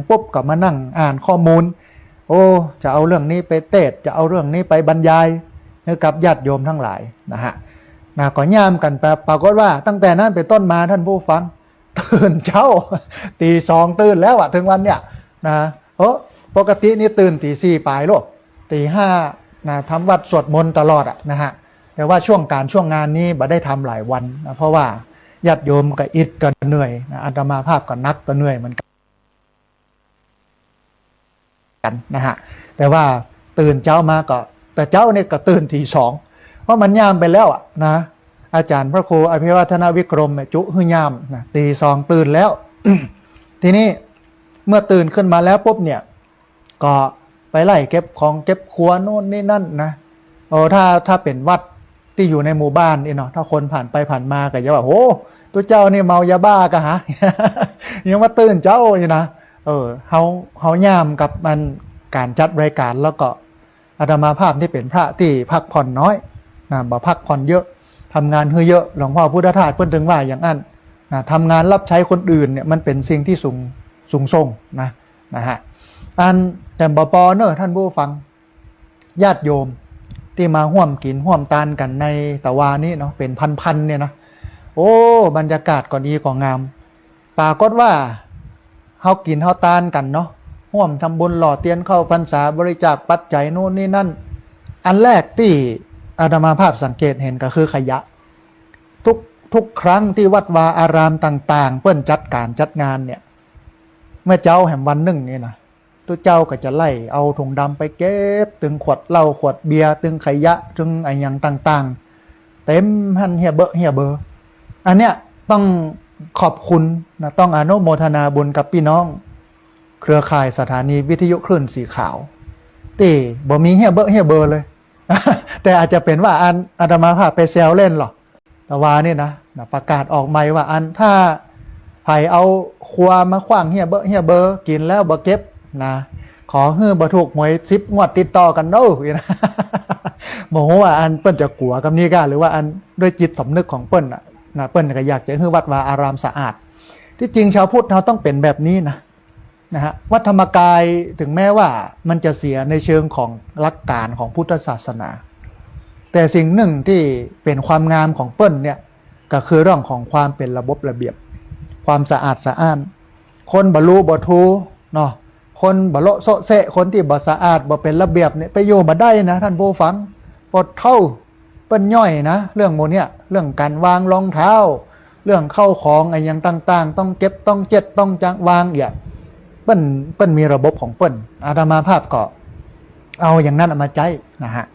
ปุ๊บก็มานั่งอ่านข้อมูลโอ้จะเอาเรื่องนี้ไปเทศจะเอาเรื่องนี้ไปบรรยายให้กับญาติโยมทั้งหลายนะฮะก็ย่ามกันปรากฏว่าตั้งแต่นั้นเป็นต้นมาท่านผู้ฟังตื่นเช้าตีสองตื่นแล้วถึงวันเนี้ยนะปกตินี่ตื่นตีสี่ปลายโลกตีห้านะทำวัดสวดมนต์ตลอดนะฮะแต่ว่าช่วงงานนี้บ่ได้ทำหลายวันนะเพราะว่าญาติโยมก็อิดก็เหนื่อยนะอาตมาภาพก็นักก็เหนื่อยเหมือนกันนะฮะแต่ว่าตื่นเช้ามาก็แต่เจ้าเนี่ยก็ตื่นตีสองเพราะมันยามไปแล้วนะอาจารย์พระครูอภิวัฒนวิกรมจุหึ่ยามนะตีสองตื่นแล้ว ทีนี้เมื่อตื่นขึ้นมาแล้วปุ๊บเนี่ยก็ไปไล่เก็บของเก็บครัวโน่นนี่นั่นนะถ้าเป็นวัดที่อยู่ในหมู่บ้านนี่เนาะถ้าคนผ่านไปผ่านมาก็จะว่าโอ้ตัวเจ้านี่เมายาบ้ากะฮะ ยังมาตื่นเจ้าอยู่นะเฮาย่ามกับมันการจัดรายการแล้วก็อาตมาภาพที่เป็นพระที่พักผ่อนน้อยนะบ่พักผ่อนเยอะทำงานเยอะหลวงพ่อพุทธทาสเพิ่นถึงว่าอย่างนั้นนะทำงานรับใช้คนอื่นเนี่ยมันเป็นสิ่งที่สูงส่งนะฮะแต่บ่ปอเนอะท่านผู้ฟังญาติโยมที่มาห่วมกินห่วมตานกันในตะวานี้เนาะเป็นพันเนี่ยนะโอ้บรรยากาศก็ดีก็งามปรากฏว่าเฮากินเฮาตานกันเนาะห่วมทำบุญหล่อเตียนเข้าพรรษาบริจาคปัจจัยโน่นนี่นั่นอันแรกที่อาตมาภาพสังเกตเห็นก็คือขยะทุกครั้งที่วัดวาอารามต่างๆเปิ้นจัดการจัดงานเนี่ยเมื่อเจ้าแห่งวันหนึ่งนี่นะตัวเจ้าก็จะไล่เอาถุงดำไปเก็บตึงขวดเหล้าขวดเบียร์ตึงขยะตึงไอ้ยังต่างๆเต็มหันเฮียเบอร์อันเนี้ยต้องขอบคุณนะต้องอนุโมทนาบุญกับพี่น้องเครือข่ายสถานีวิทยุคลื่นสีขาวที่บ่มีเฮียเบอร์เลย แต่อาจจะเป็นว่าอาตมาภาพไปแซวเล่นหรอแต่ว่านี่นะประกาศออกใหม่ว่าถ้าไผเอาครัวมาขว้างเฮียเบอร์กินแล้วบ่เก็บนะขอฮื้อบ่ถูกหวย10 งวดติดต่อกันเนาะนะ บอกว่าเปิ้นจะกลัวกับนี่ก็หรือว่าด้วยจิตสำนึกของเปิ้นนะเปิ้นก็อยากจะให้วัดวาอารามสะอาดที่จริงชาวพุทธเราต้องเป็นแบบนี้นะฮะวัดธรรมกายถึงแม้ว่ามันจะเสียในเชิงของหลักการของพุทธศาสนาแต่สิ่งหนึ่งที่เป็นความงามของเปิ้นเนี่ยก็คือเรื่องของความเป็นระบบระเบียบความสะอาดสะอ้านคนบ่รู้บ่ทูเนาะคนบ่โละโซเซคนที่บ่สะอาดบ่เป็นระเบียบเนี่ยไปอยู่บ่ได้นะท่านผู้ฟังปดเท่าเปิ้นย่อยนะเรื่องโมเนี่ยเรื่องการวางรองเท้าเรื่องเข้าของไอ้ยังต่างๆต้องเก็บต้องเจ็ดต้องจังวางอย่างเปิ้นมีระบบของเปิ้นอาตมาภาพก็เอาอย่างนั้นมาใช้นะฮะ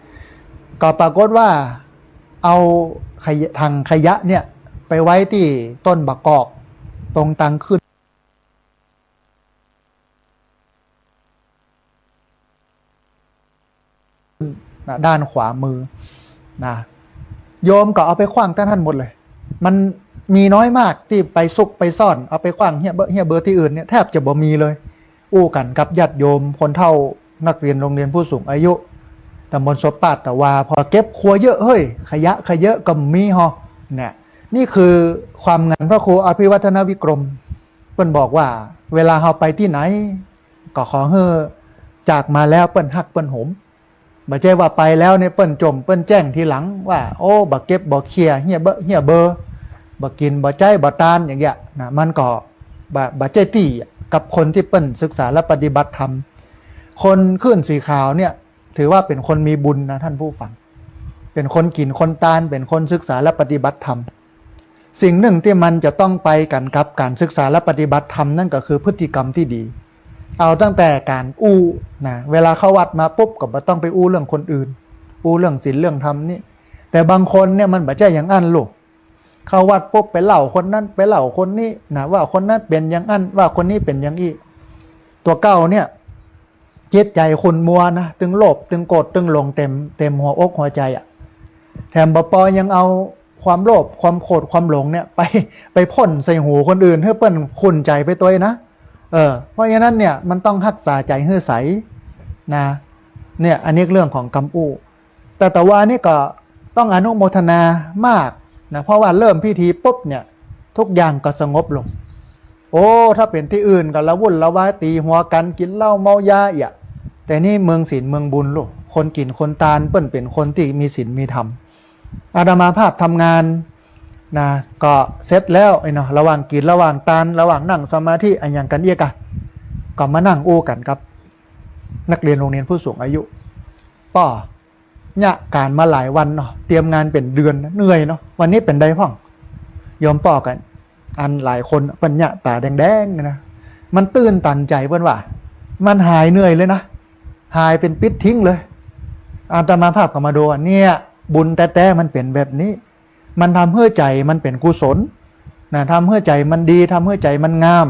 ก็ปรากฏว่าเอาทางขยะเนี่ยไปไว้ที่ต้นบะกอกตรงตังขึ้นด้านขวามือนะโยมก็เอาไปขว้างท่านหมดเลยมันมีน้อยมากที่ไปซุกไปซ่อนเอาไปขว้างเฮียเบอร์ที่อื่นเนี่ยแทบจะบ่มีเลยอู้กันกับญาติโยมคนเฒ่านักเรียนโรงเรียนผู้สูงอายุตำบลศพปาดแต่ว่าพอเก็บครัวเยอะเฮ้ยขยะก็มีฮะเนี่ยนี่คือความงานพระครูอภิวัฒนวิกรมเปิ้นบอกว่าเวลาเราไปที่ไหนก็ขอให้จากมาแล้วเปิ้นฮักเปิ้นหมบ่ใช่ว่าไปแล้วเนี่ยเปิ้นจมเปิ้นแจ้งทีหลังว่าโอ้บ่เก็บบ่เคลียร์เฮียเบอร์บ่กินบ่ใจบ่ตานอย่างเงี้ยนะมันก็บ่ใจตี้กับคนที่เปิ้นศึกษาและปฏิบัติธรรมคนขึ้นสีขาวเนี่ยถือว่าเป็นคนมีบุญนะท่านผู้ฟังเป็นคนกินคนตานเป็นคนศึกษาและปฏิบัติธรรมสิ่งหนึ่งที่มันจะต้องไปกันกับการศึกษาและปฏิบัติธรรมนั่นก็คือพฤติกรรมที่ดีเอาตั้งแต่การนะเวลาเข้าวัดมาปุ๊บก็บ่ต้องไปเรื่องคนอื่นเรื่องศีลเรื่องธรรมนี่แต่บางคนเนี่ยมันบ่ใช่อย่างนั้นลูกเข้าวัดปุ๊บไปเล่าคนนั้นไปเล่าคนนี้นะว่าคนนั้นเป็นอย่างนั้นว่าคนนี้เป็นอย่างนี้ตัวเก้าเนี่ยจิตใจขุ่นมัวนะตึงโลภตึงโกรธตึงหลงเต็มหัวอกหัวใจแถมบ่ปอยังเอาความโลภความโกรธความหลงเนี่ยไปพ่นใส่หูคนอื่นให้เปิ้นขุ่นใจไปตัวนะเพราะฉะนั้นเนี่ยมันต้องรักษาใจให้ใสนะเนี่ยอันนี้เรื่องของกำอู้แต่ว่านี่ก็ต้องอนุโมทนามากนะเพราะว่าเริ่มพิธีปุ๊บเนี่ยทุกอย่างก็สงบลง โอ้ถ้าเป็นที่อื่นก็ละวุ่นละวายตีหัวกันกินเหล้าเมายาอย่าแต่นี่เมืองศีลเมืองบุญลูกคนกินคนตาลเปิ้นเป็นคนที่มีศีลมีธรรมอาตมาภาพทำงานนะก็เสร็จแล้วไอ้เนาะระหว่างกินระหว่างตาลระหว่างนั่งสมาธิอันอย่างกันเอียกันก็มานั่งอู้กันครับนักเรียนโรงเรียนผู้สูงอายุป้อเนี่ยการมาหลายวันเนาะเตรียมงานเป็นเดือนเหนื่อยเนาะวันนี้เป็นได้พ่องยอมป้อกันอันหลายคนเปิ้นเนี่ยตาแดงๆนะมันตื้นตันใจเปิ้นว่ามันหายเหนื่อยเลยนะหายเป็นปิดทิ้งเลยอาตมาภาพก็มาดูเนี่ยบุญแต่มันเป็นแบบนี้มันทำให้ใจมันเป็นกุศลนะทำให้ใจมันดีทำให้ใจมันงาม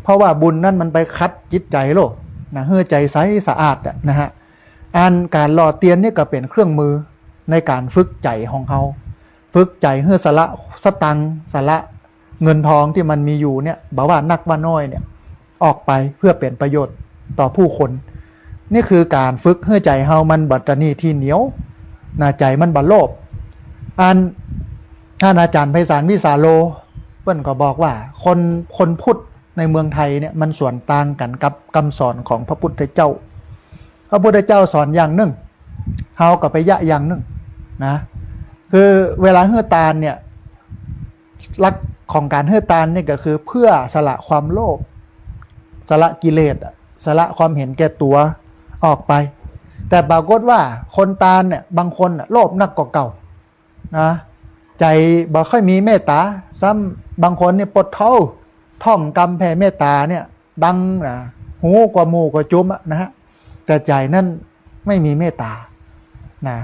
เพราะว่าบุญนั่นมันไปคัดจิตใจโลกนะให้ใจใสสะอาดนะฮะอันการหล่อเตียนนี่ก็เป็นเครื่องมือในการฝึกใจของเขาฝึกใจให้สละสตังสละเงินทองที่มันมีอยู่เนี่ยบอกว่านักว่าน้อยเนี่ยออกไปเพื่อเป็นประโยชน์ต่อผู้คนนี่คือการฝึกให้ใจเฮามันบัตรนีที่เหนียวนาใจมันบัโลภอันท่านอาจารย์ไพศาลวิสาโลเปิ้นก็บอกว่าคนพุทธในเมืองไทยเนี่ยมันส่วนต่างกันกับคำสอนของพระพุทธเจ้าพระพุทธเจ้าสอนอย่างหนึ่งเฮาก็ไปยะอย่างหนึ่งนะคือเวลาเฮือตาลเนี่ยหลักของการเฮือตาลนี่ก็คือเพื่อสละความโลภสละกิเลสสละความเห็นแก่ตัวออกไปแต่ปรากฏว่าคนตาลเนี่ยบางคนโลภนักกว่าเก่านะใจบ่ค่อยมีเมตตาซ้ำบางคนเนี่ยปดเท่าท่องกรรมแผ่เมตตาเนี่ยดังนะหูกว่าหมูกว่าจุ้มนะฮะแต่ใจนั่นไม่มีเมตตานะ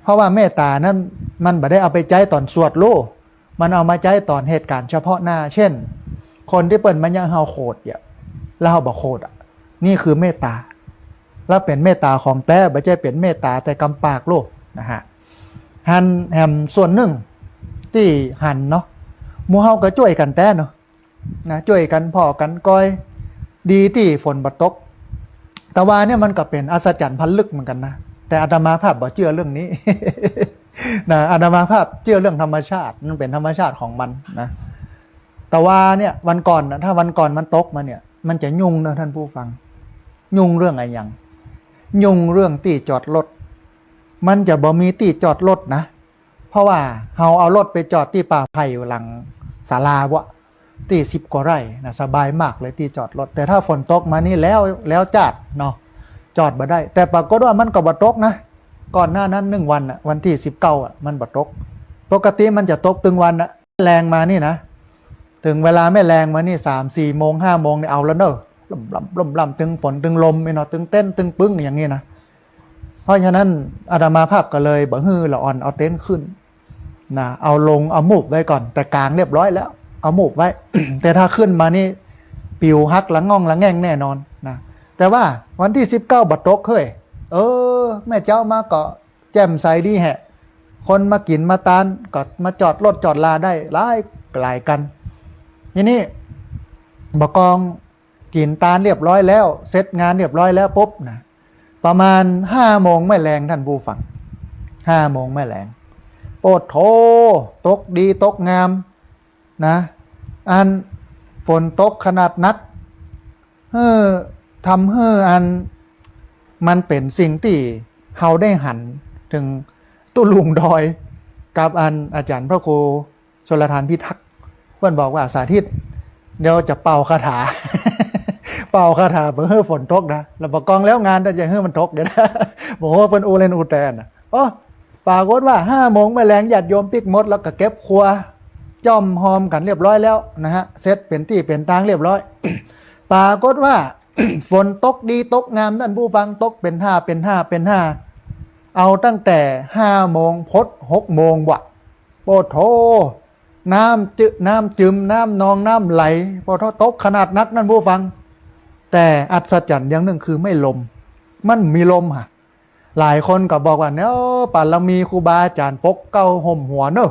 เพราะว่าเมตตานั้นมันบ่ได้เอาไปใจตอนสวดโลมันเอามาใจตอนเหตุการณ์เฉพาะหน้าเช่นคนที่เปิดมันยังเฮาโคตรเนี่ยแล้วเฮาบ่โคตรนี่คือเมตตาแล้วเป็นเมตตาของแท้ไม่ใช่เป็นเมตตาแต่กำปากโลกนะฮะหันแหมส่วนหนึ่งที่หันเนาะหมู่เฮาก็ช่วยกันแท้เนาะนะช่วยกันพ่อกันก้อยดีที่ฝนบ่ตกแต่ว่าเนี่ยมันก็เป็นอัศจรรย์พันลึกเหมือนกันนะแต่อาตมาภาพบ่เชื่อเรื่องนี้ นะอาตมาภาพเชื่อเรื่องธรรมชาติมันเป็นธรรมชาติของมันนะแต่ว่าเนี่ยวันก่อนนะถ้าวันก่อนมันตกมาเนี่ยมันจะยุ่งนะท่านผู้ฟังยุ่งเรื่องอะไรอย่างยุ่งเรื่องที่จอดรถมันจะบ่มีที่จอดรถนะเพราะว่าเฮาเอารถไปจอดที่ป่าไผ่หลังศาลาวะที่10 กว่าไร่นะสบายมากเลยที่จอดรถแต่ถ้าฝนตกมานี่แล้วจัดเนาะจอดบ่ได้แต่ปรากฏว่ามันก็บ่ตกนะก่อนหน้านั้น1 วันวันที่19มันบ่ตกปกติมันจะตกตึงวันแรงมานี่นะถึงเวลาไม่แรงมานี่3-4 โมง5 โมงนี่เอาแล้วเนอะล่ำตึงฝนตึงลมไอ้เนาะตึงเต้นตึงปึ้งอย่างนี้นะเพราะฉะนั้นอาตมาภาพก็เลยบ่ฮือละอ่อนเอาเต็นท์ขึ้นนะเอาลงเอามูบไว้ก่อนแต่กลางเรียบร้อยแล้วเอามูบไว้ แต่ถ้าขึ้นมานี่ปิวหักละง่องละแง่งแน่นอนนะแต่ว่าวันที่19บัดตกเฮ้ยแม่เจ้ามาก็แจ่มใสดีแฮะคนมากินมาตานก็มาจอดรถจอดลาได้หลายกันทีนี้บกองกินตาลเรียบร้อยแล้วเสร็จงานเรียบร้อยแล้วปุ๊บนะประมาณ5 โมงไม่แรงท่านผู้ฟัง5 โมงไม่แรงโปดโถตกดีตกงามนะอันฝนตกขนาดนักทำให้อันมันเป็นสิ่งที่เฮาได้หันถึงตุลุงดอยกับอันอาจารย์พระครูชลทานพิทักษ์เพื่อนบอกว่าสาธิตเดี๋ยวจะเป่าคาถา เป่าคาถาเพื่อให้ฝนตกนะแล้วประกองแล้วงานแต่จะให้มันตกเดี๋ยวนะบอกว่าเป็นอูเลนอูแตนปรากฏว่า5 โมงไม่แรงญาติโยมปิกมดแล้วก็เก็บครัวจ้อมหอมกันเรียบร้อยแล้วนะฮะเสร็จเป็นที่เป็นทางเรียบร้อย ปรากฏว่า ฝนตกดีตกงามท่านผู้ฟังตกเป็นห้าเอาตั้งแต่5 โมงพด6 โมงวะโอ้โถน้ำจึมน้ำนองน้ำไหลพอตกขนาดนักนั่นผู้ฟังแต่อัศจรรย์อย่างหนึ่งคือไม่ลมมันมีลมค่ะหลายคนก็บอกว่าเนี่ยป่านเรามีครูบาอาจารย์ปกเก้าห่มหัวเนอะ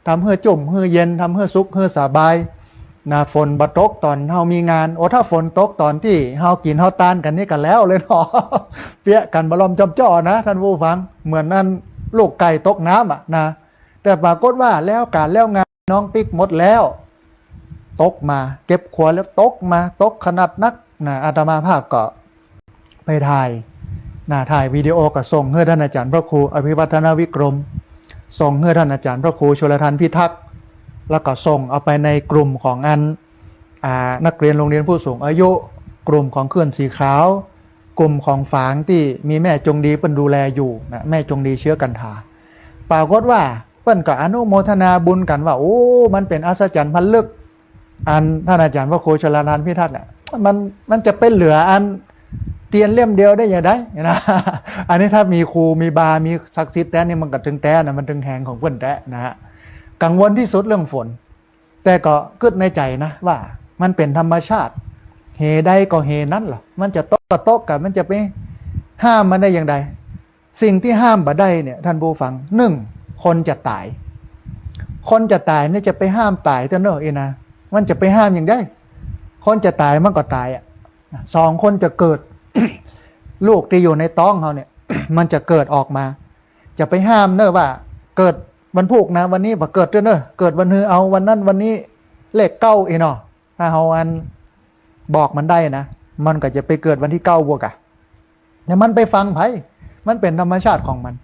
ทำให้จุ่มให้เย็นทำให้สุขให้สบายนะฝนบ่ตกตอนเฮามีงานถ้าฝนตกตอนที่เฮากินเฮาตานกันนี่กันแล้วเลยเนาะ เปี้ยกันบลอมจอมจ่อนะท่านผู้ฟังเหมือนนั่นลูกไก่ตกน้ำนะแต่ปรากฏว่าแล้วการแล้วงานน้องปิ๊กหมดแล้ว ตกมาเก็บขวดแล้วตกมาตกขนาดนักนะอาตมาภาพก็ไปถ่ายวิดีโอก็ส่งให้ท่านอาจารย์พระครูอภิวัฒนวิกรมส่งให้ท่านอาจารย์พระครูชลทันพิทักษ์แล้วก็ส่งเอาไปในกลุ่มของนักเรียนโรงเรียนผู้สูงอายุกลุ่มของเคลื่อนสีขาวกลุ่มของฝางที่มีแม่จงดีเป็นดูแลอยู่นะแม่จงดีเชื้อกันถาปรากฏว่าเปิ้นก็อนุโมทนาบุญกันว่าโอ้มันเป็นอัศจรรย์พันลึกท่านอาจารย์พระครูชลทันพิทักษ์เนี่ยมันจะเป็นเหลือเตียนเล่มเดียวได้ยังไงนะอันนี้ถ้ามีครูมีบามีศักดิ์สิทธิ์แต่นี่มันก็ถึงแต่นะมันถึงแหงของเปิ้นแต่นะฮะกังวลที่สุดเรื่องฝนแต่ก็คิดในใจนะว่ามันเป็นธรรมชาติเหใดก็เหนั้นหรอมันจะตกก็ตกกันมันจะไปห้ามมันได้อย่างไรสิ่งที่ห้ามบ่ได้เนี่ยท่านผู้ฟังคนจะตายเนี่ยจะไปห้ามตายเท่านั้นเองนะมันจะไปห้ามอย่างไรคนจะตายมันก็ตาย2 คนจะเกิด ลูกที่อยู่ในท้องเขาเนี่ย มันจะเกิดออกมาจะไปห้ามเนอะว่าเกิดวันพุธนะวันนี้บ่เกิดเนอะเกิดวันฮือเอาวันนั้นวันนี้เลข9เนาะถ้าเฮาบอกมันได้นะมันก็จะไปเกิดวันที่9บวกอ่ะแต่มันไปฟังไผมันเป็นธรรมชาติของมัน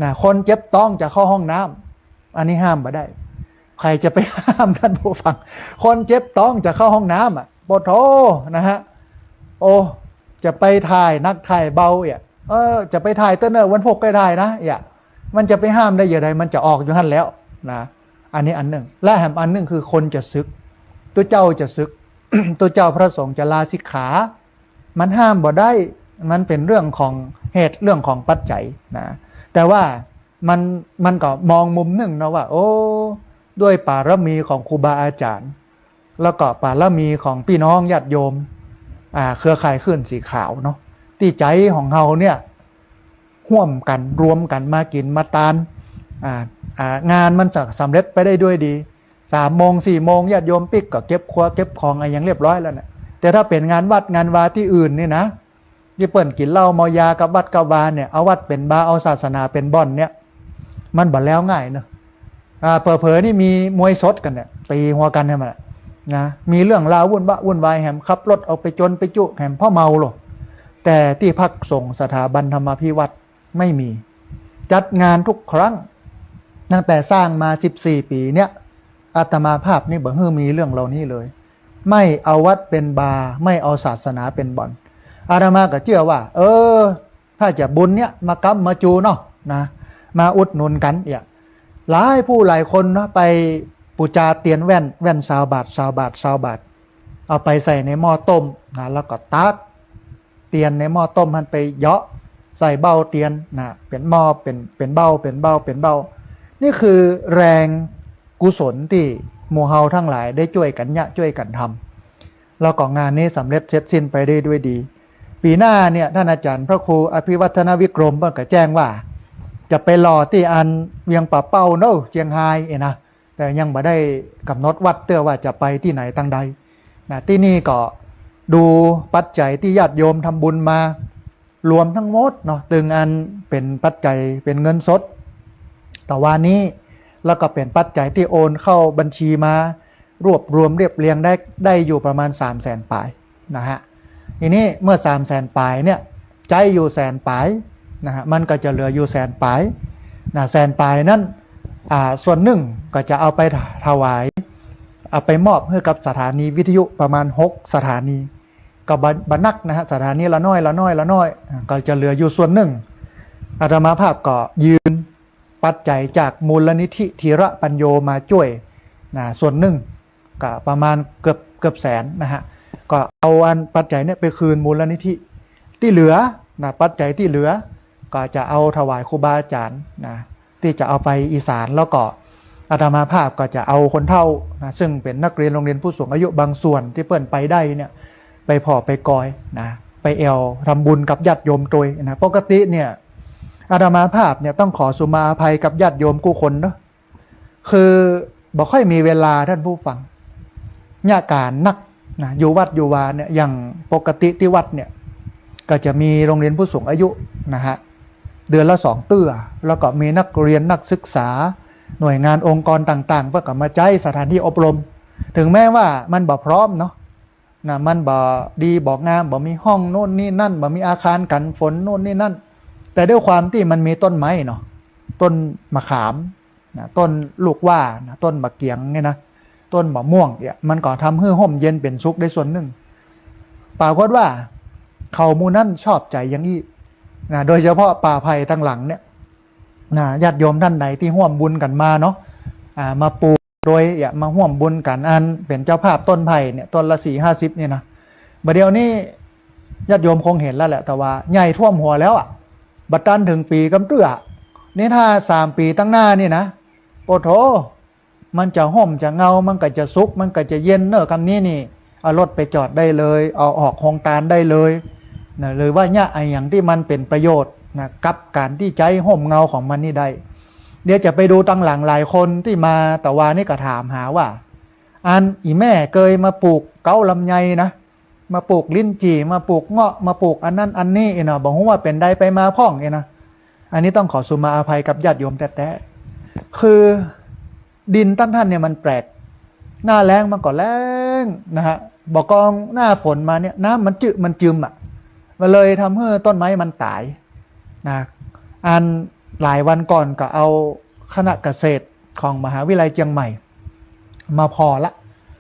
นะคนเจ็บท้องจะเข้าห้องน้ำอันนี้ห้ามบ่ได้ใครจะไปห้ามท่านผู้ฟังคนเจ็บท้องจะเข้าห้องน้ำโปโทนะฮะโอ้จะไปถ่ายนักถ่ายเบาจะไปถ่ายเต้นวันพุธก็ได้นะมันจะไปห้ามได้อย่างไรมันจะออกอยู่หั่นแล้วนะอันนี้อันหนึ่งและแถมอันหนึ่งคือคนจะซึกตัวเจ้าจะซึก ตัวเจ้าพระสงฆ์จะลาสิกขามันห้ามบ่ได้มันเป็นเรื่องของเหตุเรื่องของปัจจัยนะแต่ว่ามันก็มองมุมหนึ่งนะว่าโอ้ด้วยบารมีของครูบาอาจารย์แล้วก็บารมีของพี่น้องญาติโยมเครือข่ายขึ้นสีขาวเนาะที่ใจของเราเนี่ยร่วมกันรวมกันมากินมาตานงานมันจะสำเร็จไปได้ด้วยดี3 โมง 4 โมงญาติโยมปิกก็เก็บครัวเก็บของอย่างเรียบร้อยแล้วเนี่ยแต่ถ้าเป็นงานวัดงานวาที่อื่นนี่นะที่เปิ้นกินเหล้าเมายากับวัดกับวาเนี่ยเอาวัดเป็นบาเอาศาสนาเป็นบ่อนเนี่ยมันบ่แล้วง่ายเนอะเผลอๆนี่มีมวยสดกันเนี่ยตีหัวกันใช่ไหมนะมีเรื่องราววุ่นวายแหมขับรถออกไปจนไปจุแหมพ่อเมาหรอแต่ที่พักส่งสถาบันธรรมพิวัตรไม่มีจัดงานทุกครั้งตั้งแต่สร้างมา14 ปีเนี่ยอาตมาภาพนี่บ่ฮื้อมีเรื่องเหล่านี้เลยไม่เอาวัดเป็นบาร์ไม่เอาศาสนาเป็นบ่อนอาตมาก็เชื่อว่าถ้าจะบุญเนี่ยมากำมาจูเนาะนะมาอุดหนุนกันหลายผู้หลายคนเนาะไปปูจาเตียนแว่น20 บาทเอาไปใส่ในหม้อต้มนะแล้วก็ตักเตียนในหม้อต้มมันไปเยาะใส่เบ้าเตียนนะเป็นหม้อเป็นเบ้านี่คือแรงกุศลที่หมู่เฮาทั้งหลายได้ช่วยกันทำแล้วก็งานนี้สำเร็จเสร็จสิ้นไปได้ด้วยดีปีหน้าเนี่ยท่านอาจารย์พระครูอภิวัฒนวิกรมเพิ่นก็แจ้งว่าจะไปรอที่เวียงป่าเป้าเนาะเชียงรายนะแต่ยังไม่ได้กำหนดวัดเตื้อว่าจะไปที่ไหนทางใดนะที่นี่ก็ดูปัจจัยที่ญาติโยมทำบุญมารวมทั้งหมดเนาะตึงเป็นปัจจัยเป็นเงินสดแต่ว่านี้แล้วก็เป็นปัจจัยที่โอนเข้าบัญชีมารวบรวมเรียบเรียงได้อยู่ประมาณ300,000 ปลายนะฮะทีนี้เมื่อ300,000 ปลายเนี่ยใจอยู่100,000 ปลายนะฮะมันก็จะเหลืออยู่100,000 ปลายนะ100,000 ปลายนั้นส่วนหนึ่งก็จะเอาไปถวายเอาไปมอบให้กับสถานีวิทยุประมาณ6 สถานีก็บันักนะฮะสถานีละน้อยก็จะเหลืออยู่ส่วนหนึ่งอาตมาภาพก็ยืนปัจจัยจากมูลนิธิธีระปัญโยมาช่วยนะส่วนหนึ่งก็ประมาณเกือบแสนนะฮะก็เอาปัจจัยเนี่ยไปคืนมูลนิธิที่เหลือนะปัจจัยที่เหลือก็จะเอาถวายครูบาอาจารย์นะที่จะเอาไปอีสานแล้วก็อาตมาภาพก็จะเอาคนเฒ่านะซึ่งเป็นนักเรียนโรงเรียนผู้สูงอายุบางส่วนที่เปิ้นไปได้เนี่ยไปพอไปกอยนะไปทำบุญกับญาติโยมตัวนะปกติเนี่ยอาตมาภาพเนี่ยต้องขอสุมาอภัยกับญาติโยมกู้คนเนาะคือบ่ค่อยมีเวลาท่านผู้ฟังญาการนักนะอยู่วัดอยู่วาเนี่ยอย่างปกติที่วัดเนี่ยก็จะมีโรงเรียนผู้สูงอายุนะฮะเดือนละ2 เตื้อแล้วก็มีนักเรียนนักศึกษาหน่วยงานองค์กรต่างๆเพื่อกับมาใช้สถานที่อบรม ถึงแม้ว่ามันบ่พร้อมเนาะนะมันบ่ดีบ่งามบ่มีห้องโน่นนี่นั่นบ่มีอาคารกันฝนโน่นนี่นั่นแต่ด้วยความที่มันมีต้นไม้เนาะต้นมะขามนะต้นลูกว่านะต้นมะเกียงเนี่ยนะต้นมะม่วงเนี่ยมันก็ทำให้ห่มเย็นเป็นสุขได้ส่วนหนึ่งปรากฏว่าเขามูนั่นชอบใจอย่างนี้นะโดยเฉพาะป่าไผ่ทั้งหลังเนี่ยนะญาติโยมท่านใดที่ร่วมบุญกันมาเนาะมาปลูกโดยมาร่วมบุญกันอันเป็นเจ้าภาพต้นไผ่เนี่ยต้นละ40-50เนี่ยนะบัดเดี๋ยวนี้ญาติโยมคงเห็นแล้วแหละแต่ว่าใหญ่ท่วมหัวแล้วอ่ะบัดตันถึงปีกำเตื้อนี่ถ้า3 ปีตั้งหน้านี่นะโอ้โถมันจะห่มจะเงามันก็จะซุกมันก็จะเย็นเนอะคำนี้นี่เอารถไปจอดได้เลยเอาออกโครงการได้เลยนะหรือว่าเนี่ยไอ้อย่างที่มันเป็นประโยชน์นะกับการที่ใจห่มเงาของมันนี่ได้เดี๋ยวจะไปดูตั้งหลังหลายคนที่มาแต่ว่านี่ก็ถามหาว่าอันอีแม่เคยมาปลูกเก้าลำไยนะมาปลูกลิ้นจี่มาปลูกเงาะมาปลูกอันนั้นอันนี้เนาะบอกว่าเป็นได้ไปมาพ่องนะอันนี้ต้องขอสุมาอภัยกับญาติโยมแต่คือดินตั้งท่านเนี่ยมันแปลกหน้าแล้งมันก็แล้งนะฮะบอกกองหน้าฝนมาเนี่ยน้ำมันจึมอ่ะมันเลยทำให้ต้นไม้มันตายนะอันหลายวันก่อนก็เอาคณะเกษตรของมหาวิทยาลัยเชียงใหม่มาพอละ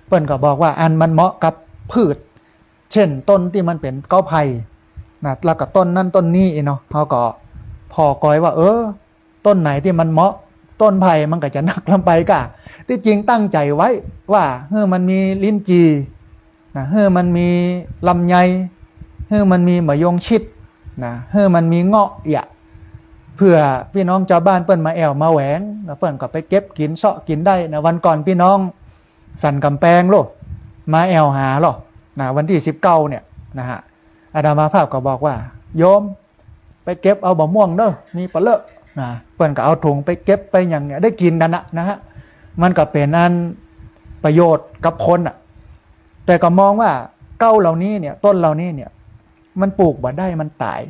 เปิ้นก็บอกว่าอันมันเหมาะกับพืชเช่นต้นที่มันเป็นเก้าไผ่นะแล้วก็ต้นนั่นต้นนี้เนาะเขาก็พอกอยว่าต้นไหนที่มันเหมาะต้นไผ่มันก็จะหนักลงไปกะที่จริงตั้งใจไว้ว่ามันมีลิ้นจีนะมันมีลำไยมันมีมะยงชิดนะมันมีเงาะเพื่อพี่น้องชาวบ้านเปิ้นมาแอวมาแหวงนะเปิ้นก็ไปเก็บกินเสาะกินได้นะวันก่อนพี่น้องสันกำแพงโลมาแอวหาหรอนะวันที่19เนี่ยนะฮะอาดามาภาพก็บอกว่าโยมไปเก็บเอาบะม่วงเด้อมีปลาเลอะนะเปิ้นก็เอาถุงไปเก็บไปอย่างเงี้ยได้กินกันนะฮะมันก็เป็นอันประโยชน์กับคนอ่ะแต่ก็มองว่าเก้าเหล่านี้เนี่ยต้นเหล่านี้เนี่ยมันปลูกบ่ได้มันตาย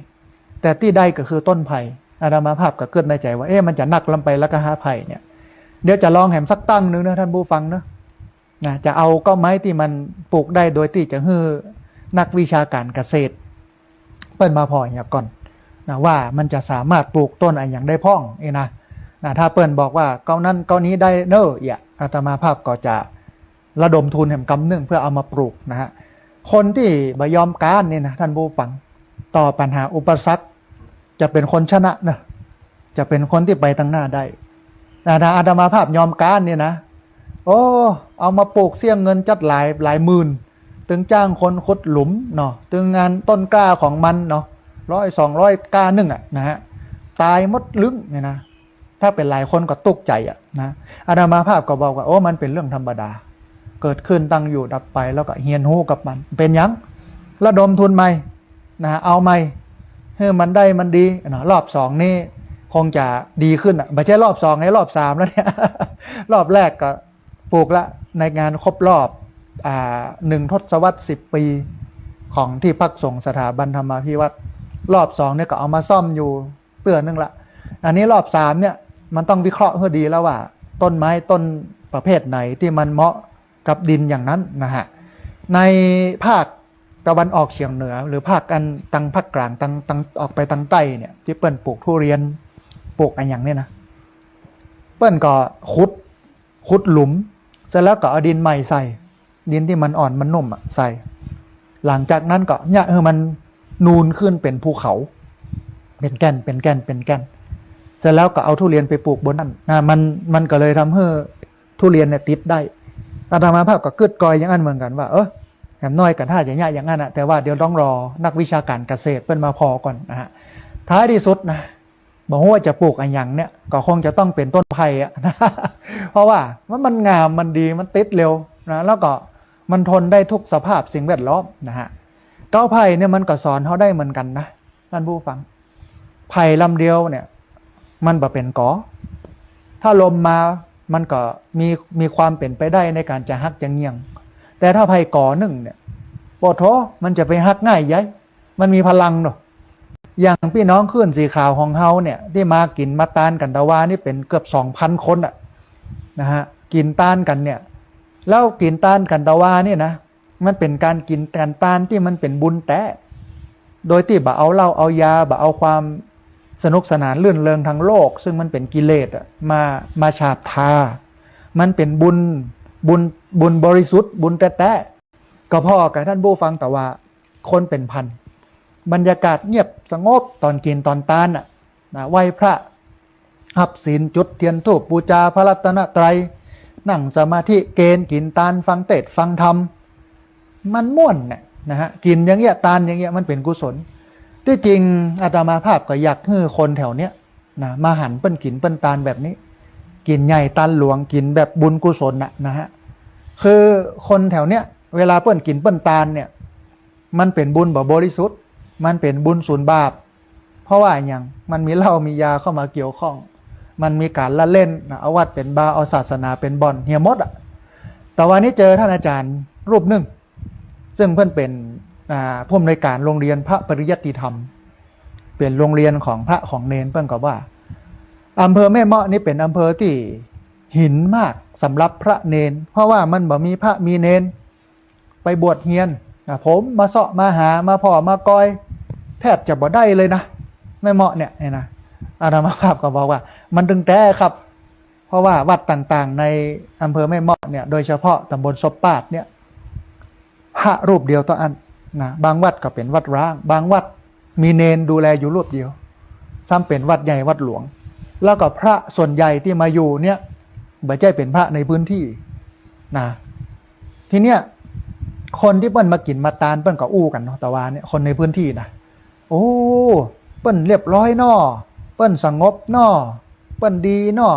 แต่ที่ได้ก็คือต้นไผ่อาดามาภาพก็เกิดในใจว่ามันจะนักลำไปแล้วก็หาไผ่เนี่ยเดี๋ยวจะลองแหมสักตั้งนึงนะท่านผู้ฟังนะจะเอาก็ไม้ที่มันปลูกได้โดยที่จะให้นักวิชาการเกษตรเปิ้นมาพออย่างก่อนนะว่ามันจะสามารถปลูกต้นอะไรอย่างได้พ่องนะถ้าเปิ้นบอกว่าเก้านั้นเก้านี้ได้เนอะอาตมาภาพก็จะระดมทุนแห่งกำนึงเพื่อเอามาปลูกนะฮะคนที่บ่ยอมการเนี่ยนะท่านผู้ฟังต่อปัญหาอุปสรรคจะเป็นคนชนะนะจะเป็นคนที่ไปตั้งหน้าได้ถ้าอาตมาภาพยอมการเนี่ยนะเอามาปลูกเสี่ยงเงินจัดหลายหมื่นถึงจ้างคนขุดหลุมเนาะถึงงานต้นกล้าของมันเนาะ100-200กล้านึงนะฮะตายหมดลึงเนี่ยนะถ้าเป็นหลายคนก็ตกใจนะอาตมาภาพก็บอกว่ามันเป็นเรื่องธรรมดาเกิดขึ้นตั้งอยู่ดับไปแล้วก็เฮียนหูกับมันเป็นยังระดมทุนใหม่นะเอาใหม่ให้มันได้มันดีนะรอบ2นี่คงจะดีขึ้นไม่ใช่รอบ2ในรอบ3แล้วเนี่ยรอบแรกก็ปลูกละในงานครบรอบ1 ทศวรรษ 10 ปีของที่พักสงฆ์สถาบันธรรมาภิวัตรรอบ2เนี่ยก็เอามาซ่อมอยู่เปื่อนึงละอันนี้รอบ3เนี่ยมันต้องวิเคราะห์ให้ดีแล้วว่าต้นไม้ต้นประเภทไหนที่มันเหมาะกับดินอย่างนั้นนะฮะในภาคตะวันออกเฉียงเหนือหรือภาคอันตังภาคกลางตังออกไปตังใต้เนี่ยที่เปิ้นปลูกทุเรียนปลูกอะไรอย่างเนี้ยนะเปิ้นก็ขุดหลุมเสร็จแล้วก็เอาดินใหม่ใส่ดินที่มันอ่อนมันนุ่มใส่หลังจากนั้นก็เนี่ยมันนูนขึ้นเป็นภูเขาเป็นแก่นเสร็จแล้วก็เอาทุเรียนไปปลูกบนนั้นมันก็เลยทำให้ทุเรียนเนี่ยติดได้อาตมาภาพก็กึดกอยอย่างนั้นเหมือนกันว่าแหมน้อยกันถ้าอย่างเงี้ยอย่างนั้นแต่ว่าเดี๋ยวต้องรอนักวิชาการเกษตรเพิ่นมาพอก่อนนะฮะท้ายที่สุดนะบอกว่าจะปลูกอะไรอย่างเนี้ยก็คงจะต้องเป็นต้นไผ่นะเพราะว่ามันงามมันดีมันติดเร็วนะแล้วก็มันทนได้ทุกสภาพสิ่งแวดล้อมนะฮะเก้าไผ่เนี่ยมันก็สอนเขาได้เหมือนกันนะท่านผู้ฟังไผ่ลำเดียวเนี่ยมันบ่เป็นกอถ้าลมมามันก็มีความเป็นไปได้ในการจะหักจะเงี่ยงแต่ถ้าไผ่กอหนึ่งเนี่ยปโถมันจะไปหักง่ายยัยมันมีพลังเนาะอย่างพี่น้องขึ้นสีขาวของเฮาเนี่ยที่มากินมาตานกันตะวานี่เป็นเกือบ 2,000 คนนะฮะกินต้านกันเนี่ย แล้วกินตานกันตะวาเนี่ยนะมันเป็นการกินกันตานที่มันเป็นบุญแต่โดยที่บ่เอาเหล้าเอายาบ่เอาความสนุกสนานลื่นเริงทางโลกซึ่งมันเป็นกิเลสมาฉาบทามันเป็นบุญบริสุทธิ์บุญแต่ก็พ่อกับท่านผู้ฟังแต่ว่าคนเป็นพันบรรยากาศเงียบสงบตอนกินตอนตานไหว้พระหับศีลจุดเทียนธูปบูชาพระรัตนตรัยนั่งสมาธิเกณฑ์กินตานฟังเทศน์ฟังธรรมมันม่วนเนี่ยนะฮะกินอย่างเงี้ยตานอย่างเงี้ยมันเป็นกุศลที่จริงอาตมาภาพก็อยากให้คนแถวเนี้ยนะมาหันเปิ้นกินเปิ้นตานแบบนี้กินใหญ่ตานหลวงกินแบบบุญกุศลนะฮะคือคนแถวเนี้ยเวลาเปิ้นกินเปิ้นตานเนี่ยมันเป็นบุญบริสุทธิ์มันเป็นบุญศูนย์บาปเพราะว่าอย่างมันมีเหล้ามียาเข้ามาเกี่ยวข้องมันมีการละเล่นเอาวัดเป็นบาเอาศาสนาเป็นบ่อนเฮียมดแต่วันนี้เจอท่านอาจารย์รูปหนึ่งซึ่งเพื่อนเป็นผู้อำนวยการโรงเรียนพระปริยัติธรรมเป็นโรงเรียนของพระของเนนเพื่อนก็ว่าอำเภอแม่เมาะนี่เป็นอำเภอที่หินมากสำหรับพระเนนเพราะว่ามันบ่มีพระมีเนนไปบวชเฮียนผมมาเสาะมาหามาพ่อมากอยแทบจะบ่ได้เลยนะแม่เมาะเนี่ยนะอาตมาภาพก็บอกว่ามันดึงแต่ครับเพราะว่าวัดต่างๆในอำเภอแม่เมาะเนี่ยโดยเฉพาะตำบลศพปาดเนี่ยพระรูปเดียวต่ออันนะบางวัดก็เป็นวัดร้างบางวัดมีเนนดูแลอยู่รูปเดียวซ้ำเป็นวัดใหญ่วัดหลวงแล้วก็พระส่วนใหญ่ที่มาอยู่เนี่ยไม่ใช่เป็นพระในพื้นที่นะทีเนี้ยคนที่เปิ้นมากินมาตานเปิ้นก็อู้กันเนาะแต่ว่าเนี่ยคนในพื้นที่นะโอ้เปิ้นเรียบร้อยน้อเปิ้นสงบน้อเปิ้นดีน้อ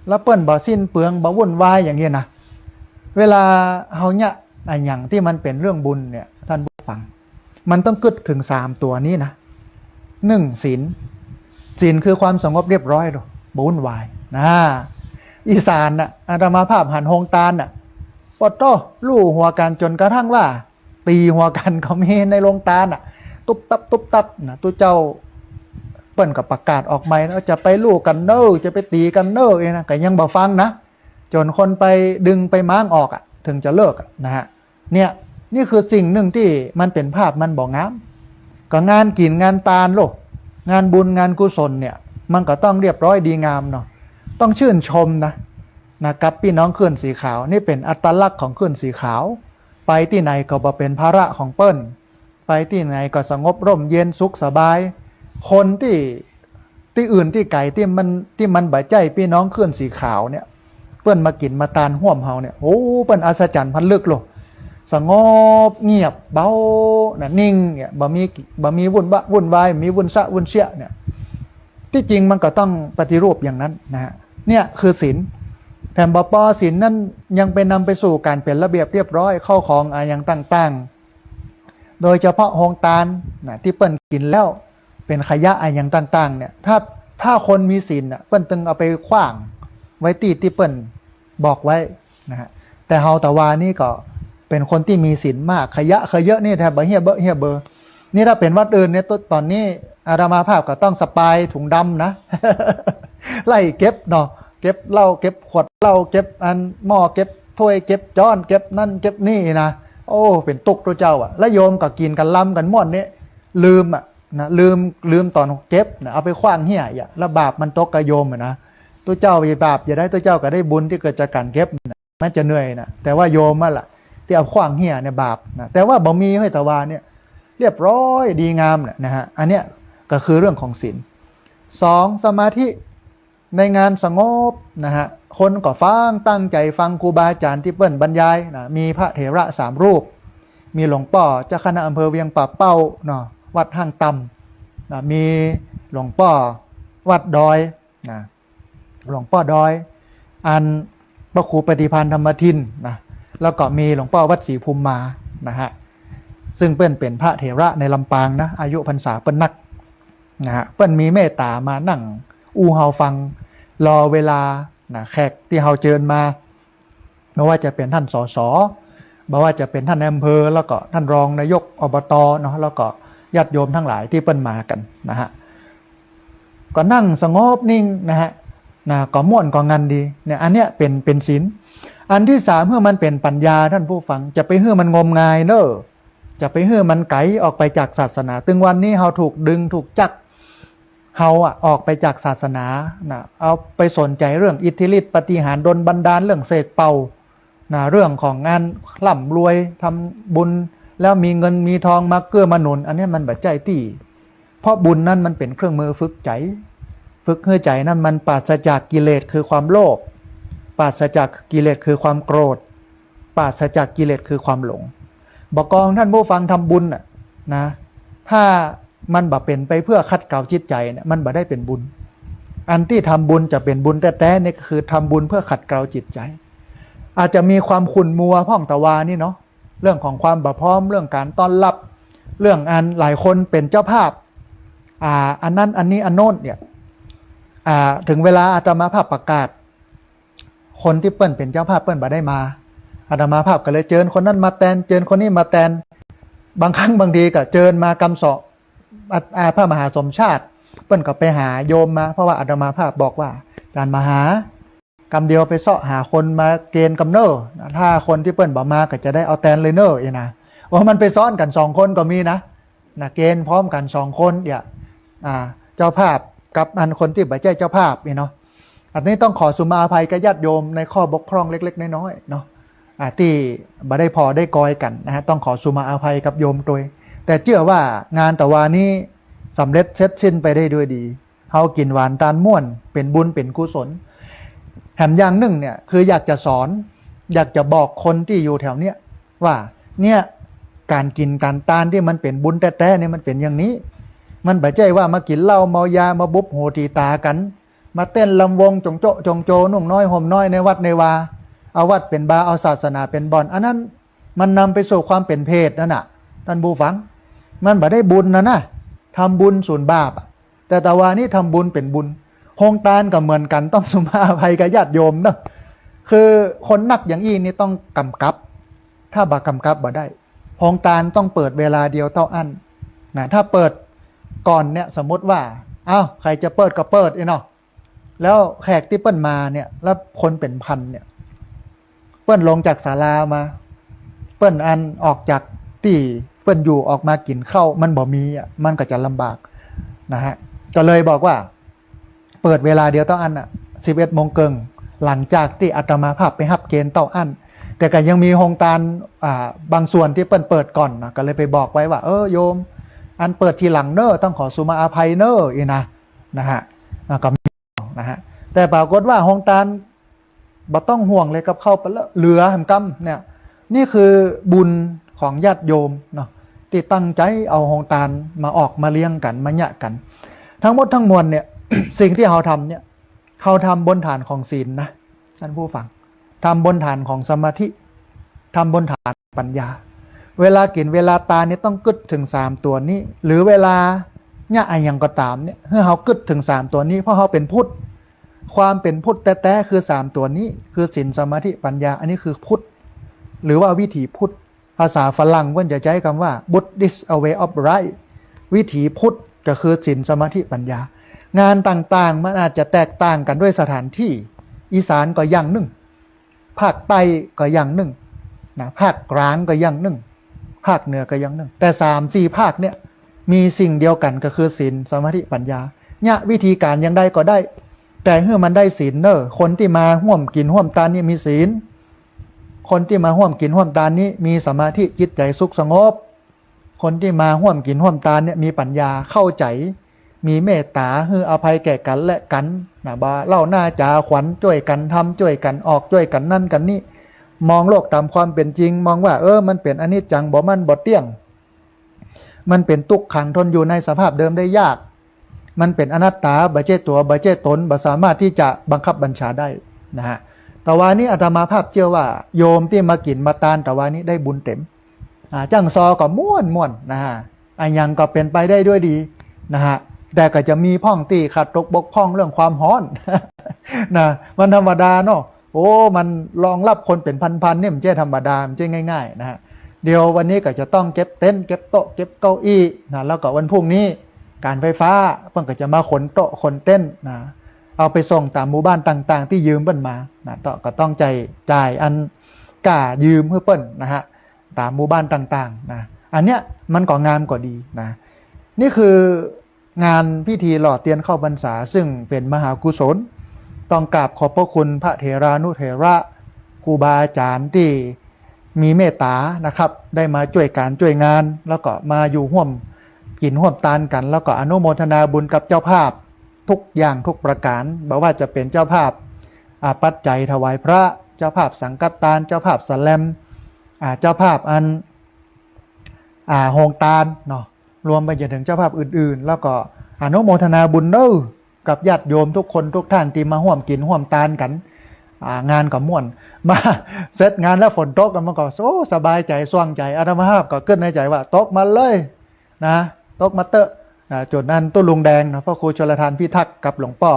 แล้วเปิ้นบ่สิ้นเปลืองบ่วุ่นวายอย่างเงี้ยนะเวลาเฮาเนี่ยอย่างที่มันเป็นเรื่องบุญเนี่ยท่านผู้ฟังมันต้องกึดถึง3ตัวนี้นะ1ศีลคือความสงบเรียบร้อยบ่วุ่นวายนะอีสานน่ะอาตมาภาพหันโฮงตาลน่ะปดโตลู่หัวกันจนกระทั่งว่าตีหัวกันเขามีในโรงตาลตุ๊บตับนะตัวเจ้าเปิ้นกับประกาศออกใหม่นะจะไปลู่กันเน้อจะไปตีกันเน้อเองนะก็ยังบ่ฟังนะจนคนไปดึงไปม้างออกถึงจะเลิกนะฮะเนี่ยนี่คือสิ่งหนึ่งที่มันเป็นภาพมันบ่งามก็งานกินงานตาลโลกงานบุญงานกุศลเนี่ยมันก็ต้องเรียบร้อยดีงามเนาะต้องชื่นชมนะครับพี่น้องเคลื่อนสีขาวนี่เป็นอัตลักษณ์ของเคลื่อนสีขาวไปที่ไหนก็บ่เป็นภาระของเปิ้นไปที่ไหนก็สงบร่มเย็นสุขสบายคนที่อื่นที่ไกลที่มันบ่ใจพี่น้องเคลื่อนสีขาวเนี่ยเปิ้นมากินมาตานห่วมเฮาเนี่ยโอ้เปิ้นอัศจรรย์พันลึกโลสงบเงียบเบานิ่งเนี่ยบ่มีวุ่นวายมีวุ่นเสียเนี่ยที่จริงมันก็ต้องปฏิรูปอย่างนั้นนะฮะเนี่ยคือศีลแต่บ่ปอศีลนั้นยังไปนำไปสู่การเป็นระเบียบเรียบร้อยเข้าของอย่างต่างๆโดยเฉพาะโฮงตาลที่เปิ้นกินแล้วเป็นขยะอย่างต่างๆเนี่ยถ้าคนมีศีลเปิ้นตึงเอาไปขว้างไว้ที่เปิ้นบอกไว้นะฮะแต่เฮาตะวานี่ก็เป็นคนที่มีศีลมากขยะนี่แทบบ่เฮียเบอนี่ถ้าเป็นวัดอื่นเนี่ยตอนนี้อาตมาภาพก็ต้องสปายถุงดำนะ ไล่เก็บเนาะเก็บเหล้าเก็บขวดเหล้าเก็บอันหม้อเก็บถ้วยเก็บจ้อนเก็บนั่นเก็บนี่นะโอ้เป็นตุกตัวเจ้าแล้วโยมก็กินกันล้ำกันม่วนนี่ลืมนะลืมตอนเก็บนะเอาไปขว้างเหี้ยแล้วบาปมันตกกระโยมนะตัวเจ้าอย่าบาปอย่าได้ตัวเจ้าก็ได้บุญที่เกิดจากการเก็บนะมันจะเหนื่อยนะแต่ว่าโยมมันล่ะที่เอาขว้างเหี้ยเนี่ยบาปนะแต่ว่าบ่มีให้ตะวาเนี่ยเรียบร้อยดีงามนะฮะอันเนี้ยก็คือเรื่องของศีล2สมาธิในงานสงบนะฮะคนก็ฟังตั้งใจฟังครูบาอาจารย์ที่เปิ้นบรรยายนะมีพระเถระ3รูปมีหลวงพ่อเจ้าคณะอำเภอเวียงป่าเป้าเนาะวัดห้างตำนะมีหลวงพ่อวัดดอยนะหลวงพ่อดอยอันพระครูปฏิพันธ์ธรรมทินนะแล้วก็มีหลวงพ่อวัดศรีภูมิมานะฮะซึ่งเปิ้นเป็นพระเถระในลำปางนะอายุพรรษาเปิ้นนักนะฮะเปิ้นมีเมตตามานั่งอูเฮาฟังรอเวลานะแขกที่เฮาเชิญมาไม่ว่าจะเป็นท่านสสไม่ว่าจะเป็นท่านอำเภอแล้วก็ท่านรองนายกอบตเนาะแล้วก็ญาติโยมทั้งหลายที่เปิ้นมากันนะฮะก็นั่งสงบนิ่งนะฮะก็ม่วนก็งันดีเนี่ยอันเนี้ยเป็นศีล อันที่สามเพื่อมันเป็นปัญญาท่านผู้ฟังจะไปเพื่อมันงมงายเนอะจะไปเพื่อมันไกลออกไปจากศาสนาตึงวันนี้เราถูกดึงถูกจักเฮาออกไปจากศาสนานะเอาไปสนใจเรื่องอิทธิฤทธิปาฏิหาริย์ดลบันดาลเรื่องเสกเป่านะเรื่องของงานร่ำรวยทำบุญแล้วมีเงินมีทองมาเกื้อมาหนุนอันนี้มันบัดใจตีเพราะบุญนั้นมันเป็นเครื่องมือฝึกใจฝึกให้ใจนั้นมันปราศจากกิเลสคือความโลภปราศจากกิเลสคือความโกรธปราศจากกิเลสคือความหลงบอกกองท่านผู้ฟังทำบุญนะถ้ามันบ่เป็นไปเพื่อคัดเกลาจิตใจเนี่ยมันบ่ได้เป็นบุญอันที่ทำบุญจะเป็นบุญแท้ๆเนี่ยคือทำบุญเพื่อขัดเกลาจิตใจอาจจะมีความขุ่นมัวพ่องตะวานี่เนาะเรื่องของความบ่พร้อมเรื่องการต้อนรับเรื่องอันหลายคนเป็นเจ้าภาพอันนั้นอันนี้อันโน้นเนี่ยถึงเวลาอาตมาภาพประกาศคนที่เปิ้นเป็นเจ้าภาพเปิ้นบ่ได้มาอาตมาภาพก็เลยเชิญคนนั้นมาแทนเชิญคนนี้มาแทนบางครั้งบางทีก็เชิญมากำสอพระมหาสมชาติเปิ้นก็ไปหาโยมมาเพราะว่าอาตมาภาพบอกว่าอาจารย์มหากำเดียวไปเสาะหาคนมาเกณฑ์กำเนอถ้าคนที่เปิ้นบ่มาก็จะได้เอาแทนเลยเนอนะว่ามันไปซ้อนกัน2คนก็มีนะเกณฑ์พร้อมกัน2คนเนี่ยเจ้าภาพกับอันคนที่บ่ใช่เจ้าภาพเนาะอันนี้ต้องขอสุมาอภัยกับญาติโยมในข้อบกพร่องเล็กๆน้อยๆเนาะที่บ่ได้พอได้กอยกันนะฮะต้องขอสุมาอภัยกับโยมตัวแต่เชื่อว่างานตะวานี้สำเร็จเสร็จสิ้นไปได้ด้วยดีเฮากินหวานตาลม่วนเป็นบุญเป็นกุศลแถมอย่างหนึ่งเนี่ยคืออยากจะสอนอยากจะบอกคนที่อยู่แถวเนี้ยว่าเนี่ยการกินการตานที่มันเป็นบุญแท้ๆเนี่ยมันเป็นอย่างนี้มันบ่ใช่ว่ามากินเหล้าเมายามาบุบโหตีตากันมาเต้นลำวงจงโจะจงโจนุ่งน้อยห่มน้อยในวัดในวาเอาวัดเป็นบาเอาศาสนาเป็นบ่อนอันนั้นมันนำไปสู่ความเป็นเพศนั่นน่ะท่านผู้ฟังมันบ่ได้บุญนะทำบุญส่วนบาปแต่ตะวานี้ทำบุญเป็นบุญโฮงตานก็เหมือนกันต้องสุมาอภัยกับญาติโยมเนาะคือคนนักอย่างอี้นี่ต้องกำกับถ้าบ่กำกับบ่ได้โฮงตานต้องเปิดเวลาเดียวเท่าอันนะถ้าเปิดก่อนเนี่ยสมมติว่าใครจะเปิดก็เปิดเนาะแล้วแขกที่เปิ้นมาเนี่ยแล้วคนเป็นพันเนี่ยเปิ้นลงจากศาลามาเปิ้นอันออกจากที่เปิ้นอยู่ออกมากินข้าวมันบ่มีมันก็จะลำบากนะฮะก็เลยบอกว่าเปิดเวลาเดียวต้องอัน11 โมงเกิงหลังจากที่อาตมาภาพไปฮับเกณฑ์เต้าอันแต่ก็ยังมีโฮงตานบางส่วนที่เปิ้นเปิดก่อนนะก็เลยไปบอกไว้ว่าโยมอันเปิดทีหลังเนอต้องขอสุมาอภัยเนอนะฮะก็นะฮะแต่ปรากฏว่าโฮงตานบ่ต้องห่วงเลยกับเข้าไปแล้วเหลือหำกำเนี่ยนี่คือบุญของญาติโยมเนาะที่ตั้งใจเอาโฮงตานมาออกมาเลี้ยงกันมาหยะกันทั้งหมดทั้งมวลเนี่ย สิ่งที่เราทำเนี่ยเราทำบนฐานของศีลนะท่านผู้ฟังทำบนฐานของสมาธิทำบนฐานปัญญาเวลากินเวลาตาเนี่ยต้องกึดถึง3ตัวนี้หรือเวลาเนี่ยอย่างก็ตามเนี่ยเมื่อเรากึดถึง3ตัวนี้เพราะเราเป็นพุทธความเป็นพุทธแท้ๆคือ3ตัวนี้คือศีลสมาธิปัญญาอันนี้คือพุทธหรือว่าวิถีพุทธภาษาฝรั่งก็จะใช้คำว่า Buddhist way of right วิถีพุทธก็คือศีลสมาธิปัญญางานต่างๆมันอาจจะแตกต่างกันด้วยสถานที่อีสานก็อย่างหนึ่งภาคใต้ก็อย่างหนึ่งนะภาคกลางก็อย่างหนึ่งภาคเหนือก็อย่างหนึ่งแต่3-4 ภาคเนี่ยมีสิ่งเดียวกันก็คือศีลสมาธิปัญญาเนี่ยวิธีการยังได้ก็ได้แต่เมื่อมันได้ศีลคนที่มาร่วมกินร่วมทานนี่มีศีลคนที่มาร่วมกินร่วมทานนี้มีสมาธิจิตใจสุขสงบคนที่มาร่วมกินร่วมทานเนี่ยมีปัญญาเข้าใจมีเมตตาให้อภัยแก่กันและกันนะบ่าเล่าหน้าจาขวัญช่วยกันทำช่วยกันออกช่วยกันนั่นกันนี่มองโลกตามความเป็นจริงมองว่ามันเป็นอนิจจังบ่มันบ่เที่ยงมันเป็นทุกขังทนอยู่ในสภาพเดิมได้ยากมันเป็นอนัตตาบ่ใช่ตัวบ่ใช่ตนบ่สามารถที่จะบังคับบัญชาได้นะฮะแต่ว่านี้อาตมาภาพเชื่อว่าโยมที่มากินมาตานแต่ว่านี้ได้บุญเต็มจังซอก็ม่วนนะฮะอันยังก็เป็นไปได้ด้วยดีนะฮะแต่ก็จะมีพ่องตีขาดตกบกพร่องเรื่องความร้อน นะมันธรรมดาเนาะมันรองรับคนเป็นพันๆเนี่ยมันไม่ใช่ธรรมดามันไม่ใช่ง่ายๆนะฮะเดี๋ยววันนี้ก็จะต้องเก็บเต็นท์เก็บโต๊ะเก็บเก้าอี้นะแล้วก็วันพรุ่งนี้การไฟฟ้าเพิ่งก็จะมาขนโต๊ะขนเต็นท์นะ เอาไปส่งตามหมู่บ้านต่างๆที่ยืมเปิ้นมานะก็ต้องจ่ายอันกล้ายืมเพื่อเปิ้นนะฮะตามหมู่บ้านต่างๆนะอันเนี้ยมันก็งามกว่าดีนะนี่คืองานพิธีหล่อเทียนเข้าพรรษาซึ่งเป็นมหากุศลต้องกราบขอบพระคุณพระเถรานุเถระครูบาอาจารย์ที่มีเมตตานะครับได้มาช่วยการช่วยงานแล้วก็มาอยู่ร่วมกินร่วมทานกันแล้วก็อนุโมทนาบุญกับเจ้าภาพทุกอย่างทุกประการบอกว่าจะเป็นเจ้าภาพปัจจัยถวายพระเจ้าภาพสังฆทานเจ้าภาพสแลมเจ้าภาพอันโฮงตาลเนาะรวมไปจนถึงเจ้าภาพอื่นๆแล้วก็อนุโมทนาบุญเด้อกับญาติโยมทุกคนทุกท่านที่มาร่วมกินร่วมทานกันงานกับม่วนมาเสร็จงานแล้วฝนตกมันก็โอ้สบายใจสว่างใจอาตมาภาพก็ขึ้นในใจว่าตกมาเลยนะตกมาเตอะจุดนั้นตู้ลุงแดงนะพระครูชลทานพิทักษ์กับหลวงป่อ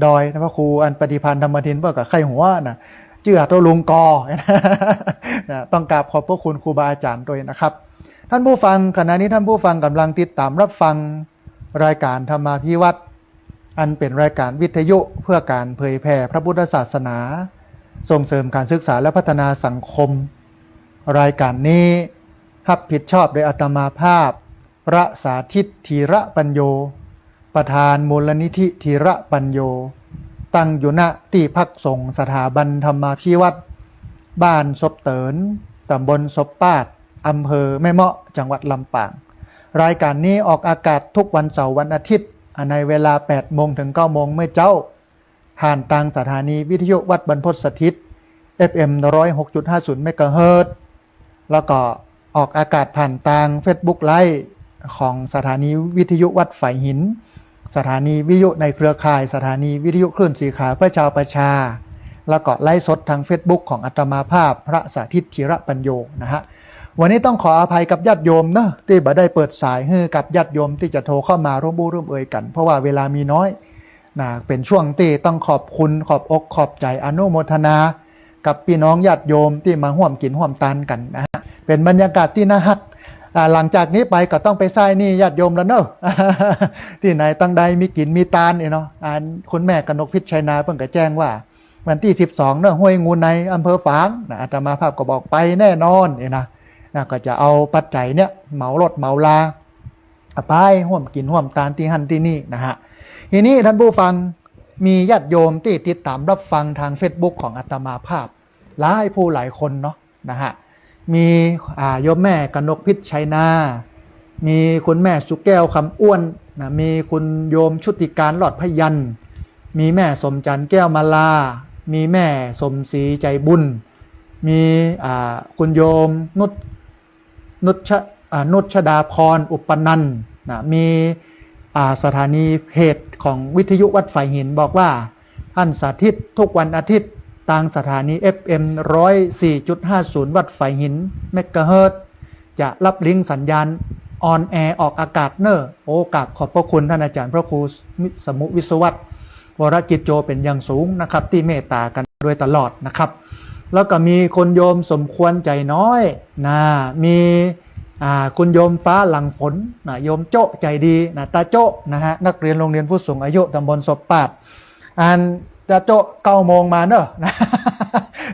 ดอยนะพระครูอันปฏิพันธ์ธรรมทินเพื่อกับไข้หัวนะเจือตู้ลุงกอนะต้องกราบขอบพระคุณครูบาอาจารย์ด้วยนะครับท่านผู้ฟังขณะนี้ท่านผู้ฟังกำลังติดตามรับฟังรายการธรรมาภิวัตรอันเป็นรายการวิทยุเพื่อการเผยแผ่พระพุทธศาสนาส่งเสริมการศึกษาและพัฒนาสังคมรายการนี้รับผิดชอบโดยอาตมาภาพพระสาธิตธีระปัญโยประธานมูลนิธิธีระปัญโยตั้งอยู่ณที่พักสงฆ์สถาบันธรรมาภิวัตรบ้านศพเตินตำบลศพปาดอำเภอแม่เมาะจังหวัดลำปางรายการนี้ออกอากาศทุกวันเสาร์วันอาทิตย์ในเวลา 8 โมงถึง 9 โมงเมื่อเจ้าผ่านทางสถานีวิทยุวัดบรรพตสถิต FM 106.50 เมกะเฮิรตซ์แล้วก็ออกอากาศผ่านทาง Facebook Live ของสถานีวิทยุวัดฝ่ายหินสถานีวิทยุในเครือข่ายสถานีวิทยุคลื่นสีขาวเพื่อชาวประชาแล้วก็ไลฟ์สดทาง Facebook ของอาตมาภาพพระสาธิตธีระปัญโยนะฮะวันนี้ต้องขออภัยกับญาติโยมนะที่บ่ได้เปิดสายให้กับญาติโยมที่จะโทรเข้ามาร่วมบูร่วมเอ่ยกันเพราะว่าเวลามีน้อยนะเป็นช่วงที่ต้องขอบคุณขอบอกขอบใจอนุโมทนากับพี่น้องญาติโยมที่มาร่วมกินร่วมทานกันนะฮะเป็นบรรยากาศที่น่าฮักหลังจากนี้ไปก็ต้องไปใส่นี่ญาติโยมแล้วเนอะที่ไหนตั้งใดมีกินมีตานเนาะคุณแม่กนกพิชชัยนาเพิ่งก็แจ้งว่าวันที่12เนอะห้วยงูในอำเภอฝางนะอาตมาภาพก็บอกไปแน่นอนนะก็จะเอาปัจจัยเนี่ยเหมารถเหมาลาไปห่วมกินห่วมตานที่หันที่นี่นะฮะทีนี้ท่านผู้ฟังมีญาติโยมที่ติดตามรับฟังทาง Facebook ของอาตมาภาพหลายผู้หลายคนเนาะนะฮะมีโยมแม่กนกพิชชัยนามีคุณแม่สุแก้วคำอ้วนนะมีคุณโยมชุติการหลอดพยัญมีแม่สมจันทร์แก้วมาลามีแม่สมศรีใจบุญมีคุณโยมนุชดาพรอุปนันท์นะมีสถานีเพจของวิทยุวัดฝ่ายหินบอกว่าท่านสาธิตทุกวันอาทิตย์ทางสถานี FM 104.50 วัดฝ่ายหินเมกะเฮิรตซ์จะรับลิงก์สัญญาณออนแอร์ออกอากาศเนอร์โอกราบขอบพระคุณท่านอาจารย์พระครูสมุวิศวัตรวรกิจโจเป็นอย่างสูงนะครับที่เมตตากันโดยตลอดนะครับแล้วก็มีคนโยมสมควรใจน้อยนะมีคุณโยมฟ้าหลังฝนนะโยมโจ้ใจดีนะตาโจ้นะฮะนักเรียนโรงเรียนผู้สูงอายุตำบลศพปาดจะโจ้9 โมงมาเนอะนะ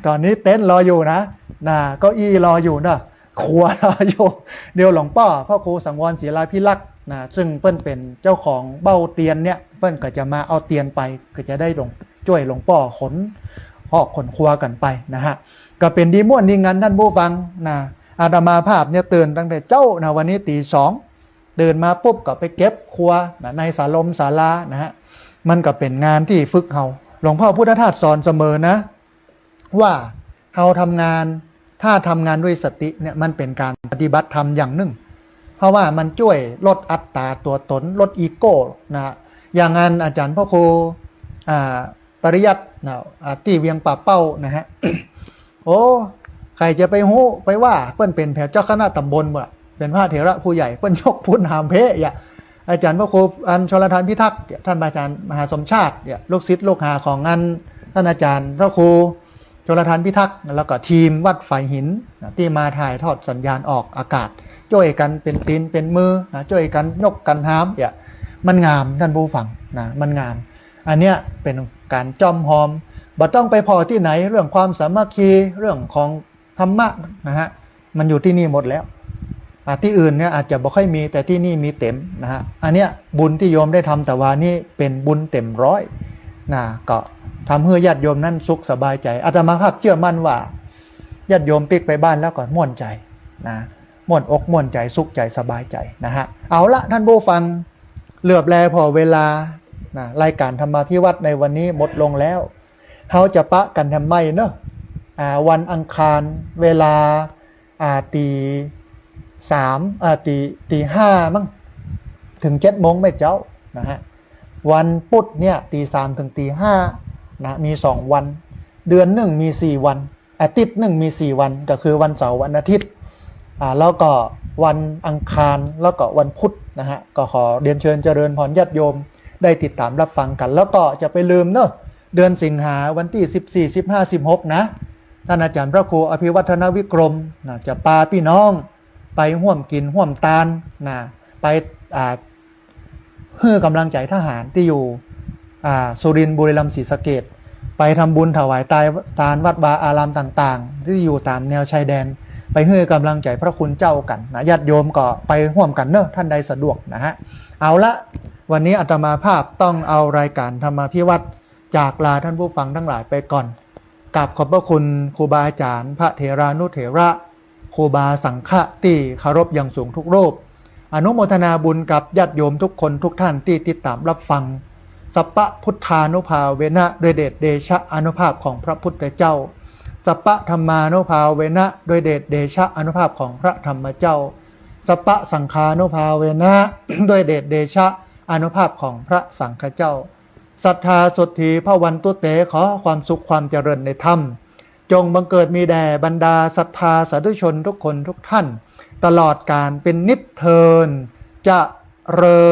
ตอนนี้เต็นท์รออยู่นะเก้าอี้รออยู่นะครัวรออยู่เดี๋ยวหลวงพ่อครูสังวรศิลาภิลักษ์นะซึ่งเปิ้นเป็นเจ้าของเบ้าเตียนเนี่ยเปิ้นก็จะมาเอาเตียนไปก็จะได้ช่วยหลวงพ่อขนครัวกันไปนะฮะก็เป็นดีม่วนดีงั้นท่านผู้ฟังนะอาตมาภาพเนี่ยตื่นตั้งแต่เจ้านะวันนี้ตี 2ตื่นมาปุ๊บก็ไปเก็บครัวนะในศาลานะฮะมันก็เป็นงานที่ฝึกเฮาหลวงพ่อพุทธทาสสอนเสมอนะว่าเฮาทำงานถ้าทำงานด้วยสติเนี่ยมันเป็นการปฏิบัติธรรมอย่างหนึ่งเพราะว่ามันช่วยลดอัตตาตัวตนลดอีโก้นะอย่างนั้นอาจารย์พ่อครูปริยัตินะที่เวียงป่าเป้านะฮะ โอ้ใครจะไปหู้ไปว่าเปิ้นเป็นแผ่เจ้าคณะตำบลบ่เป็นพระเถระผู้ใหญ่เปิ้นยกพุทธหามเพะอย่าอาจารย์พระครูอันชลทานพิทักษ์ท่านอาจารย์มหาสมชาติลูกศิษย์ลูกหาของงานท่านอาจารย์พระครูชลทานพิทักษ์แล้วก็ทีมวัดฝ่ายหินที่มาถ่ายทอดสัญญาณออกอากาศช่วยกันเป็นตีนเป็นมือช่วยกันยกกันหามมันงามท่านผู้ฟังนะมันงาม อันเนี้ยเป็นการจอมหอมบ่ต้องไปพอที่ไหนเรื่องความสามัคคีเรื่องของธรรมะนะฮะมันอยู่ที่นี่หมดแล้วที่อื่นเนี่ยอาจจะบ่ค่อยมีแต่ที่นี่มีเต็มนะฮะอันเนี้ยบุญที่โยมได้ทำแต่ว่านี่เป็นบุญเต็มร้อยนะก็ทำให้ญาติโยมนั้นสุขสบายใจอาตมาภาพเชื่อมั่นว่าญาติโยมปิกไปบ้านแล้วก็ม่วนใจนะม่วนอกม่วนใจสุขใจสบายใจนะฮะเอาละท่านผู้ฟังเหลือบแลพอเวลานะรายการธรรมาภิวัตน์ในวันนี้หมดลงแล้วเขาจะปะกันทำไมเนอะวันอังคารเวลาตีห้ามั้งถึง7 โมงไม่เจ้านะฮะวันพุธเนี่ยตี 3ถึงตี 5นะมี2 วันเดือนหนึ่งมี4 วันอาทิตย์หนึ่งมี4 วันก็คือวันเสาร์วันอาทิตย์แล้วก็วันอังคารแล้วก็วันพุธนะฮะก็ขอเรียนเชิญเจริญพรญาติโยมได้ติดตามรับฟังกันแล้วก็จะไปลืมเนอะเดือนสิงหาวันที่14 15 16นะท่านอาจารย์พระครูอภิวัฒนวิกรมนะจะพาพี่น้องไปห่วมกินห่วมตาลนะไปให้กำลังใจทหารที่อยู่สุรินทร์บุรีรัมย์ศรีสะเกษไปทำบุญถวายทานวัดวาอารามต่างๆที่อยู่ตามแนวชายแดนไปให้กำลังใจพระคุณเจ้ากันนะญาติโยมก็ไปห่วมกันเนอะท่านใดสะดวกนะฮะเอาละวันนี้อาตมาภาพต้องเอารายการธรรมาภิวัตน์จากลาท่านผู้ฟังทั้งหลายไปก่อนกราบขอบพระคุณครูบาอาจารย์พระเถรานุเถระครูบาสังฆะที่เคารพอย่างสูงทุกรูปอนุโมทนาบุญกับญาติโยมทุกคนทุกท่านที่ติดตามรับฟังสัพพะพุทธานุภาเวนะโดยเดชเดชะอานุภาพของพระพุทธเจ้าสัพพะธรรมานุภาเวนะโดยเดชเดชะอานุภาพของพระธรรมเจ้าสัพพะสังฆานุภาเวนะโดยเดชเดชะอานุภาพของพระสังฆเจ้าศรัทธาสุทธีพระวันตุเตขอความสุขความเจริญในธรรมจงบังเกิดมีแด่บรรดาศรัทธาสาธุชนทุกคนทุกท่านตลอดการเป็นนิจเทินจะเริญ